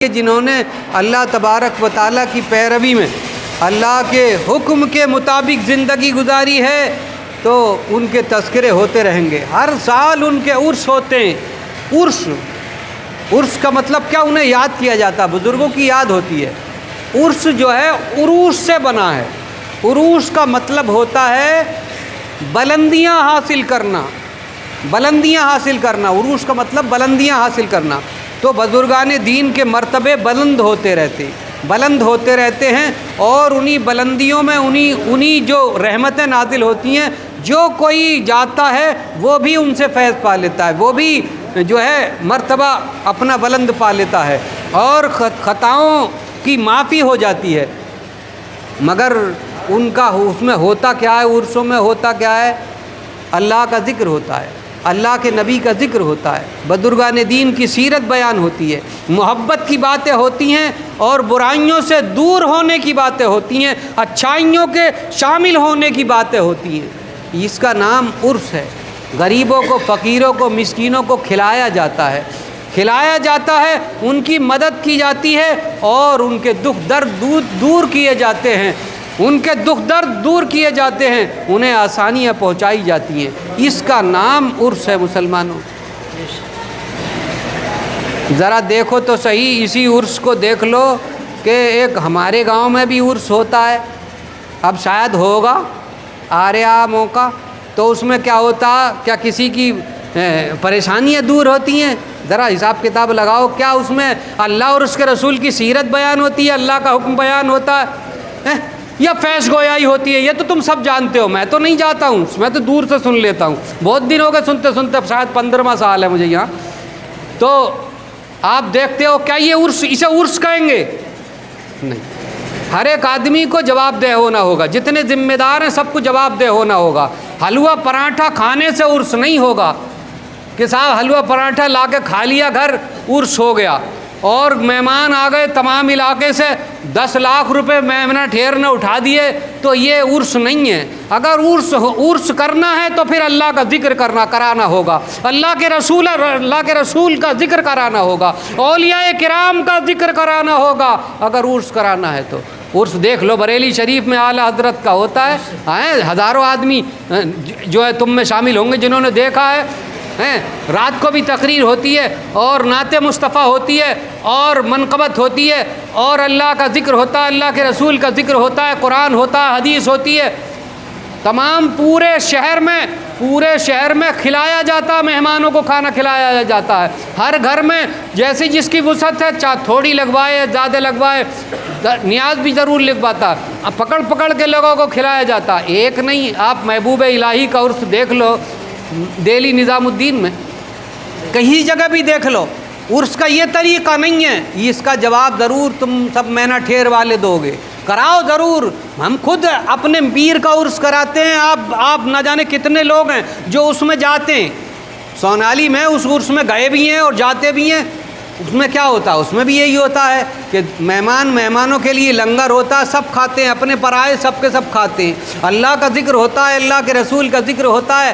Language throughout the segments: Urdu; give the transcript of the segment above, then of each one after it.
کہ جنہوں نے اللہ تبارک و تعالیٰ کی پیروی میں اللہ کے حکم کے مطابق زندگی گزاری ہے تو ان کے تذکرے ہوتے رہیں گے۔ ہر سال ان کے عرس ہوتے ہیں۔ عرس کا مطلب کیا؟ انہیں یاد کیا جاتا ہے، بزرگوں کی یاد ہوتی ہے۔ عرس جو ہے عروس سے بنا ہے۔ عروس کا مطلب ہوتا ہے بلندیاں حاصل کرنا، بلندیاں حاصل کرنا۔ عروس کا مطلب بلندیاں حاصل کرنا۔ تو بزرگان دین کے مرتبے بلند ہوتے رہتے ہیں اور انہی بلندیوں میں انہی جو رحمتیں نازل ہوتی ہیں، جو کوئی جاتا ہے وہ بھی ان سے فیض پا لیتا ہے، وہ بھی جو ہے مرتبہ اپنا بلند پا لیتا ہے اور خطاؤں کی معافی ہو جاتی ہے۔ مگر ان کا اس میں ہوتا کیا ہے؟ عرسوں میں ہوتا کیا ہے؟ اللہ کا ذکر ہوتا ہے، اللہ کے نبی کا ذکر ہوتا ہے، بزرگان دین کی سیرت بیان ہوتی ہے، محبت کی باتیں ہوتی ہیں اور برائیوں سے دور ہونے کی باتیں ہوتی ہیں، اچھائیوں کے شامل ہونے کی باتیں ہوتی ہیں۔ اس کا نام عرس ہے۔ غریبوں کو، فقیروں کو، مسکینوں کو کھلایا جاتا ہے، ان کی مدد کی جاتی ہے اور ان کے دکھ درد دور کیے جاتے ہیں، انہیں آسانیاں پہنچائی جاتی ہیں۔ اس کا نام عرس ہے مسلمانوں۔ ذرا دیکھو تو صحیح، اسی عرس کو دیکھ لو کہ ایک ہمارے گاؤں میں بھی عرس ہوتا ہے، اب شاید ہوگا آ رہا موقع، تو اس میں کیا ہوتا؟ کیا کسی کی پریشانیاں دور ہوتی ہیں؟ ذرا حساب کتاب لگاؤ، کیا اس میں اللہ اور اس کے رسول کی سیرت بیان ہوتی ہے، اللہ کا حکم بیان ہوتا ہے یا فیض گویائی ہوتی ہے؟ یہ تو تم سب جانتے ہو، میں تو نہیں جاتا ہوں، میں تو دور سے سن لیتا ہوں، بہت دن ہو گئے سنتے شاید 15واں سال ہے مجھے یہاں۔ تو آپ دیکھتے ہو کیا یہ عرس، اسے عرس کہیں گے؟ نہیں۔ ہر ایک آدمی کو جواب دہ ہونا ہوگا، جتنے ذمہ دار ہیں سب کو جواب دہ ہونا ہوگا۔ حلوہ پراٹھا کھانے سے عرس نہیں ہوگا کہ صاحب حلوہ پراٹھا لا کے کھا لیا گھر، عرس ہو گیا، اور مہمان آ گئے تمام علاقے سے 10 لاکھ روپے میمنہ ٹھیر نے اٹھا دیے، تو یہ عرس نہیں ہے۔ اگر عرس کرنا ہے تو پھر اللہ کا ذکر کرانا ہوگا، اللہ کے رسول کا ذکر کرانا ہوگا، اولیاء کرام کا ذکر کرانا ہوگا اگر عرس کرانا ہے تو۔ عرس دیکھ لو بریلی شریف میں اعلیٰ حضرت کا ہوتا ہے، ہزاروں آدمی جو ہے تم میں شامل ہوں گے جنہوں نے دیکھا ہے۔ رات کو بھی تقریر ہوتی ہے اور نعت مصطفیٰ ہوتی ہے اور منقبت ہوتی ہے اور اللہ کا ذکر ہوتا ہے، اللہ کے رسول کا ذکر ہوتا ہے، قرآن ہوتا ہے، حدیث ہوتی ہے۔ تمام پورے شہر میں کھلایا جاتا ہے، مہمانوں کو کھانا کھلایا جاتا ہے، ہر گھر میں جیسی جس کی وسعت ہے، چاہے تھوڑی لگوائے یا زیادہ لگوائے، نیاز بھی ضرور لگواتا ہے، پکڑ کے لوگوں کو کھلایا جاتا ہے۔ ایک نہیں، آپ محبوب الہی کا عرس دیکھ لو دہلی نظام الدین میں، کہیں جگہ بھی دیکھ لو، عرس کا یہ طریقہ نہیں ہے۔ اس کا جواب ضرور تم سب مینا ٹھیر والے دو گے، کراؤ ضرور۔ ہم خود اپنے پیر کا عرس کراتے ہیں، آپ نہ جانے کتنے لوگ ہیں جو اس میں جاتے ہیں۔ سونالی میں اس عرس میں گئے بھی ہیں اور جاتے بھی ہیں۔ اس میں کیا ہوتا ہے؟ اس میں بھی یہی ہوتا ہے کہ مہمانوں کے لیے لنگر ہوتا ہے، سب کھاتے ہیں، اپنے پرائے سب کے سب کھاتے ہیں، اللہ کا ذکر ہوتا ہے، اللہ کے رسول کا ذکر ہوتا ہے،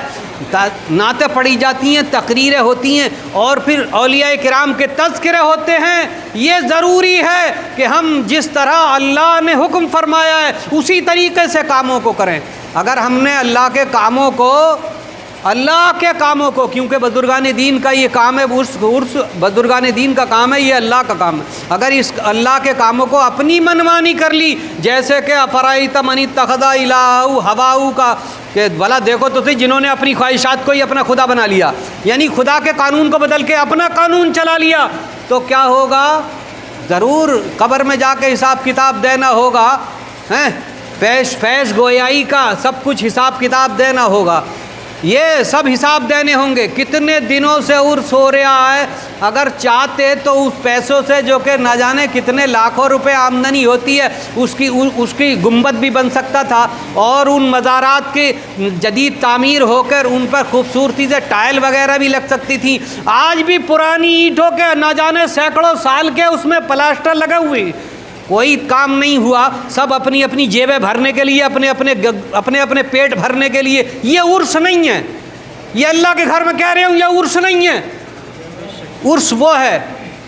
نعتیں پڑھی جاتی ہیں، تقریریں ہوتی ہیں اور پھر اولیاء کرام کے تذکرے ہوتے ہیں۔ یہ ضروری ہے کہ ہم جس طرح اللہ نے حکم فرمایا ہے اسی طریقے سے کاموں کو کریں۔ اگر ہم نے اللہ کے کاموں کو کیونکہ بزرگان دین کا یہ کام ہے، عرس بزرگان دین کا کام ہے، یہ اللہ کا کام ہے۔ اگر اس اللہ کے کاموں کو اپنی منمانی کر لی، جیسے کہ افرائیت من اتخذ الہہ ہواہ کا، کہ بھلا دیکھو تو صحیح جنہوں نے اپنی خواہشات کو ہی اپنا خدا بنا لیا، یعنی خدا کے قانون کو بدل کے اپنا قانون چلا لیا، تو کیا ہوگا؟ ضرور قبر میں جا کے حساب کتاب دینا ہوگا، فیض گویائی کا سب کچھ حساب کتاب دینا ہوگا، یہ سب حساب دینے ہوں گے۔ کتنے دنوں سے عرس ہو رہا ہے، اگر چاہتے تو اس پیسوں سے جو کہ نہ جانے کتنے لاکھوں روپے آمدنی ہوتی ہے، اس کی گنبد بھی بن سکتا تھا اور ان مزارات کی جدید تعمیر ہو کر ان پر خوبصورتی سے ٹائل وغیرہ بھی لگ سکتی تھی۔ آج بھی پرانی اینٹوں کے نہ جانے سینکڑوں سال کے اس میں پلاسٹر لگے ہوئے، کوئی کام نہیں ہوا، سب اپنی اپنی جیبیں بھرنے کے لیے، اپنے پیٹ بھرنے کے لیے۔ یہ عرس نہیں ہے، یہ اللہ کے گھر میں کہہ رہے ہوں، یہ عرس نہیں ہے۔ عرس وہ ہے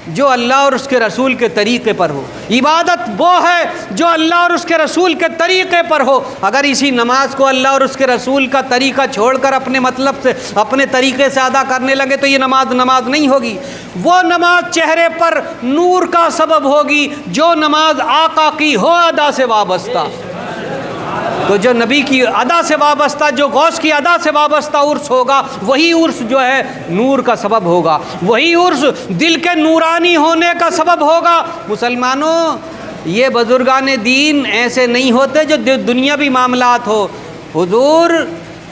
جو اللہ اور اس کے رسول کے طریقے پر ہو، عبادت وہ ہے جو اللہ اور اس کے رسول کے طریقے پر ہو۔ اگر اسی نماز کو اللہ اور اس کے رسول کا طریقہ چھوڑ کر اپنے مطلب سے اپنے طریقے سے ادا کرنے لگے تو یہ نماز نہیں ہوگی۔ وہ نماز چہرے پر نور کا سبب ہوگی جو نماز آقا کی ہو ادا سے وابستہ۔ تو جو نبی کی ادا سے وابستہ، جو غوث کی ادا سے وابستہ عرس ہوگا، وہی عرس جو ہے نور کا سبب ہوگا، وہی عرس دل کے نورانی ہونے کا سبب ہوگا۔ مسلمانوں، یہ بزرگان دین ایسے نہیں ہوتے جو دنیاوی معاملات ہو۔ حضور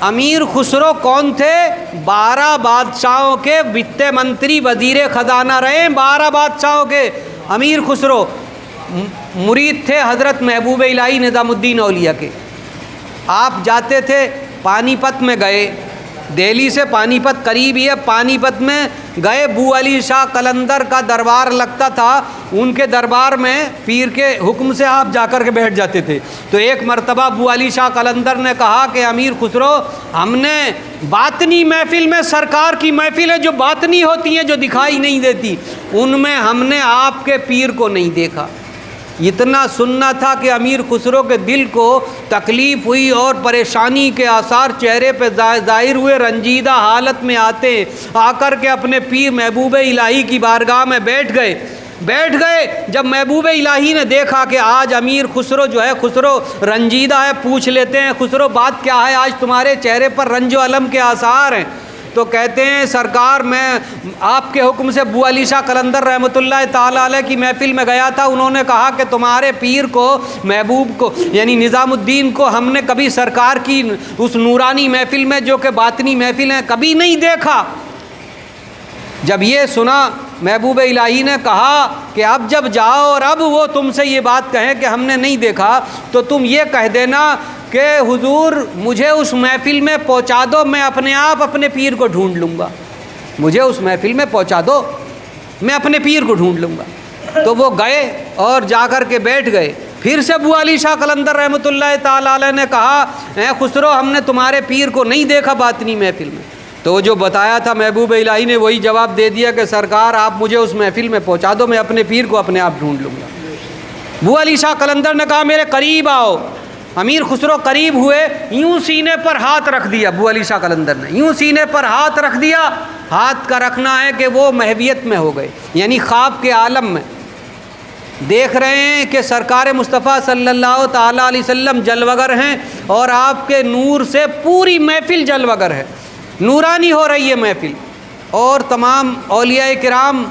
امیر خسرو کون تھے؟ 12 بادشاہوں کے وت منتری وزیر خزانہ رہے، 12 بادشاہوں کے امیر خسرو مرید تھے حضرت محبوب الہی نظام الدین اولیاء کے۔ آپ جاتے تھے، پانی پت میں گئے، دہلی سے پانی پت قریب ہی ہے، پانی پت میں گئے، بو علی شاہ قلندر کا دربار لگتا تھا، ان کے دربار میں پیر کے حکم سے آپ جا کر کے بیٹھ جاتے تھے۔ تو ایک مرتبہ بو علی شاہ قلندر نے کہا کہ امیر خسرو، ہم نے باطنی محفل میں، سرکار کی محفلیں جو باطنی ہوتی ہیں، جو دکھائی نہیں دیتی، ان میں ہم نے آپ کے پیر کو نہیں دیکھا۔ اتنا سننا تھا کہ امیر خسرو کے دل کو تکلیف ہوئی اور پریشانی کے آثار چہرے پہ ظاہر ہوئے، رنجیدہ حالت میں آتے آ کر کے اپنے پیر محبوب الہی کی بارگاہ میں بیٹھ گئے۔ جب محبوب الہی نے دیکھا کہ آج امیر خسرو جو ہے، خسرو رنجیدہ ہے، پوچھ لیتے ہیں خسرو بات کیا ہے، آج تمہارے چہرے پر رنج و الم کے آثار ہیں؟ تو کہتے ہیں سرکار، میں آپ کے حکم سے بو علی شاہ قلندر رحمۃ اللہ تعالیٰ علیہ کی محفل میں گیا تھا، انہوں نے کہا کہ تمہارے پیر کو، محبوب کو، یعنی نظام الدین کو ہم نے کبھی سرکار کی اس نورانی محفل میں جو کہ باطنی محفل ہے کبھی نہیں دیکھا۔ جب یہ سنا محبوب الہی نے کہا کہ اب جب جاؤ اور اب وہ تم سے یہ بات کہیں کہ ہم نے نہیں دیکھا، تو تم یہ کہہ دینا کہ حضور مجھے اس محفل میں پہنچا دو، میں اپنے آپ اپنے پیر کو ڈھونڈ لوں گا، مجھے اس محفل میں پہنچا دو، میں اپنے پیر کو ڈھونڈ لوں گا۔ تو وہ گئے اور جا کر کے بیٹھ گئے۔ پھر سے ابو علی شاہ قلندر رحمۃ اللہ تعالیٰ علیہ نے کہا، اے خسرو، ہم نے تمہارے پیر کو نہیں دیکھا باطنی محفل میں۔ تو جو بتایا تھا محبوب الہی نے وہی جواب دے دیا کہ سرکار آپ مجھے اس محفل میں پہنچا دو، میں اپنے پیر کو اپنے آپ ڈھونڈ لوں گا۔ ابو علی شاہ قلندر نے کہا میرے قریب آؤ۔ امیر خسرو قریب ہوئے، یوں سینے پر ہاتھ رکھ دیا، ابو علی شاہ قلندر نے یوں سینے پر ہاتھ رکھ دیا۔ ہاتھ کا رکھنا ہے کہ وہ محویت میں ہو گئے، یعنی خواب کے عالم میں دیکھ رہے ہیں کہ سرکار مصطفیٰ صلی اللہ تعالیٰ علیہ وسلم جلوگر ہیں اور آپ کے نور سے پوری محفل جلوگر ہے، نورانی ہو رہی ہے محفل، اور تمام اولیاء کرام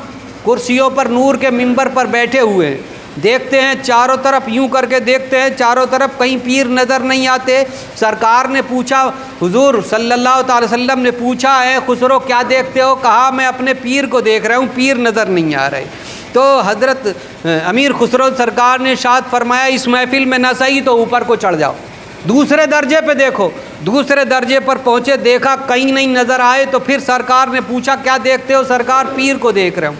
کرسیوں پر نور کے منبر پر بیٹھے ہوئے ہیں۔ دیکھتے ہیں چاروں طرف، یوں کر کے دیکھتے ہیں چاروں طرف، کہیں پیر نظر نہیں آتے۔ سرکار نے پوچھا، حضور صلی اللہ تعالی وسلم نے پوچھا، اے خسرو کیا دیکھتے ہو؟ کہا میں اپنے پیر کو دیکھ رہا ہوں، پیر نظر نہیں آ رہے۔ تو حضرت امیر خسرو سرکار نے ارشاد فرمایا اس محفل میں نہ صحیح تو اوپر کو چڑھ جاؤ، دوسرے درجے پہ دیکھو۔ دوسرے درجے پر پہنچے، دیکھا کہیں نہیں نظر آئے، تو پھر سرکار نے پوچھا کیا دیکھتے ہو؟ سرکار پیر کو دیکھ رہا ہوں،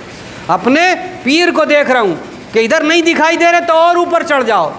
اپنے پیر کو دیکھ رہا ہوں کہ ادھر نہیں دکھائی دے رہے تو اور اوپر چڑھ جاؤ۔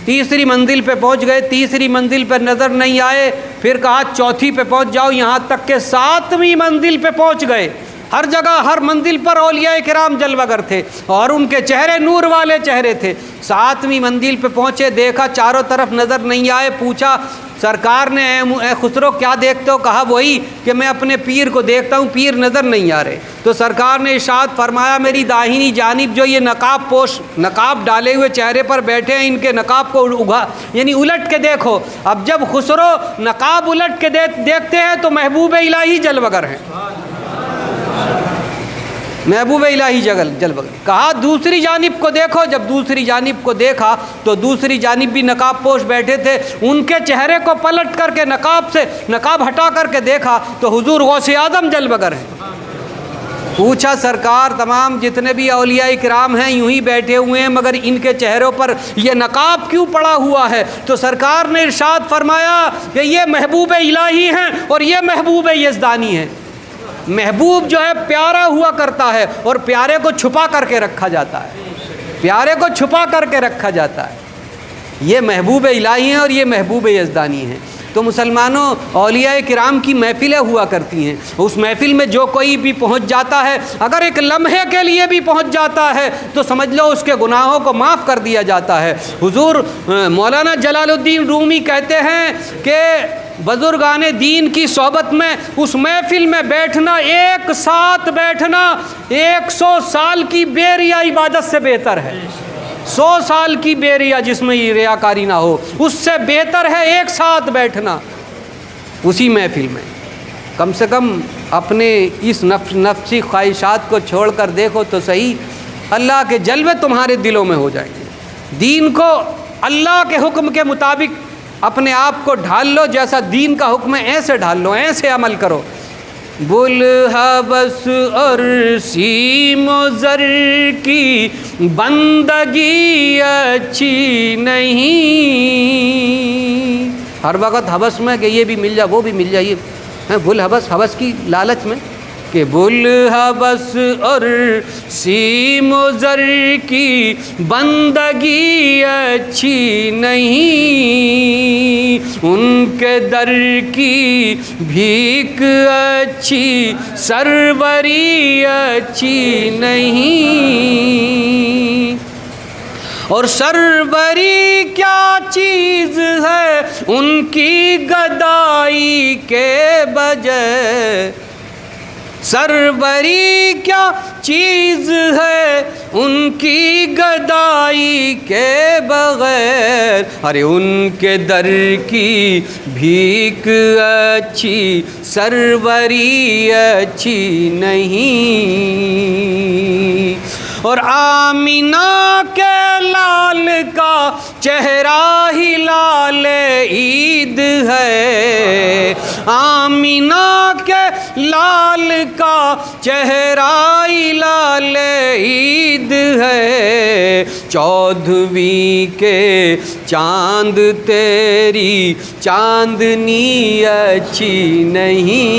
تیسری منزل پہ پہنچ گئے، تیسری منزل پہ نظر نہیں آئے، پھر کہا چوتھی پہ پہنچ جاؤ، یہاں تک کہ 7ویں منزل پہ پہنچ گئے۔ ہر جگہ ہر منزل پر اولیاء کرام جلوگر تھے اور ان کے چہرے نور والے چہرے تھے۔ 7ویں منزل پہ پہنچے، دیکھا چاروں طرف نظر نہیں آئے، پوچھا سرکار نے اے خسرو کیا دیکھتے ہو؟ کہا وہی کہ میں اپنے پیر کو دیکھتا ہوں، پیر نظر نہیں آ رہے۔ تو سرکار نے ارشاد فرمایا میری داہنی جانب جو یہ نقاب پوش، نقاب ڈالے ہوئے چہرے پر بیٹھے ہیں، ان کے نقاب کو یعنی الٹ کے دیکھو۔ اب جب خسرو نقاب الٹ کے دیکھتے ہیں تو محبوب الہی جلوگر ہیں، محبوب الہی جلوگر۔ کہا دوسری جانب کو دیکھو۔ جب دوسری جانب کو دیکھا تو دوسری جانب بھی نقاب پوش بیٹھے تھے، ان کے چہرے کو پلٹ کر کے نقاب ہٹا کر کے دیکھا تو حضور غوث اعظم جلوگر ہیں۔ پوچھا سرکار تمام جتنے بھی اولیاء کرام ہیں یوں ہی بیٹھے ہوئے ہیں، مگر ان کے چہروں پر یہ نقاب کیوں پڑا ہوا ہے؟ تو سرکار نے ارشاد فرمایا کہ یہ محبوب الہی ہیں اور یہ محبوب یزدانی ہیں۔ محبوب جو ہے پیارا ہوا کرتا ہے اور پیارے کو چھپا کر کے رکھا جاتا ہے، پیارے کو چھپا کر کے رکھا جاتا ہے۔ یہ محبوب الہی ہیں اور یہ محبوب یزدانی ہیں۔ تو مسلمانوں اولیاء کرام کی محفلیں ہوا کرتی ہیں، اس محفل میں جو کوئی بھی پہنچ جاتا ہے، اگر ایک لمحے کے لیے بھی پہنچ جاتا ہے تو سمجھ لو اس کے گناہوں کو معاف کر دیا جاتا ہے۔ حضور مولانا جلال الدین رومی کہتے ہیں کہ بزرگان دین کی صحبت میں اس محفل میں بیٹھنا، ایک ساتھ بیٹھنا 100 سال کی بے ریا عبادت سے بہتر ہے۔ 100 سال کی بے ریا جس میں یہ ریاکاری نہ ہو، اس سے بہتر ہے ایک ساتھ بیٹھنا اسی محفل میں۔ کم سے کم اپنے اس نفسی خواہشات کو چھوڑ کر دیکھو تو صحیح، اللہ کے جلوے تمہارے دلوں میں ہو جائیں گے۔ دین کو اللہ کے حکم کے مطابق اپنے آپ کو ڈھال لو، جیسا دین کا حکم ہے ایسے ڈھال لو، ایسے عمل کرو۔ بل حوث اور سیم و زر کی بندگی اچھی نہیں، ہر وقت حوث میں کہ یہ بھی مل جائے وہ بھی مل جائے، بل حوث کی لالچ میں کہ بل حوث اور سیم و زر کی بندگی اچھی نہیں، ان کے در کی بھیک اچھی سروری اچھی نہیں، اور سروری کیا چیز ہے ان کی گدائی کے بجائے، سروری کیا چیز ہے ان کی گدائی کے بغیر، ارے ان کے در کی بھیک اچھی سروری اچھی نہیں، اور آمینہ کے لال کا چہرہ ہی لال عید ہے، آمینہ کے لال کا چہرہ ہی لال عید ہے، 14ویں کے چاند تیری چاندنی اچھی نہیں،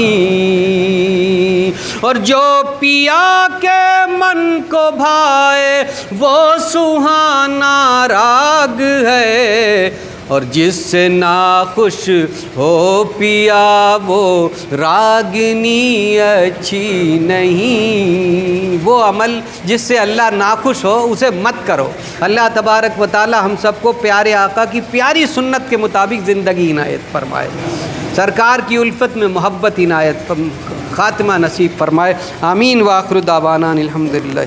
اور جو پیا کے من کو بھائے وہ سہانا راگ ہے، اور جس سے ناخوش ہو پیا وہ راگنی اچھی نہیں۔ وہ عمل جس سے اللہ ناخوش ہو اسے مت کرو۔ اللہ تبارک و تعالی ہم سب کو پیارے آقا کی پیاری سنت کے مطابق زندگی عنایت فرمائے، سرکار کی الفت میں محبت عنایت خاتمہ نصیب فرمائے، آمین۔ وآخر دعوانا الحمدللہ۔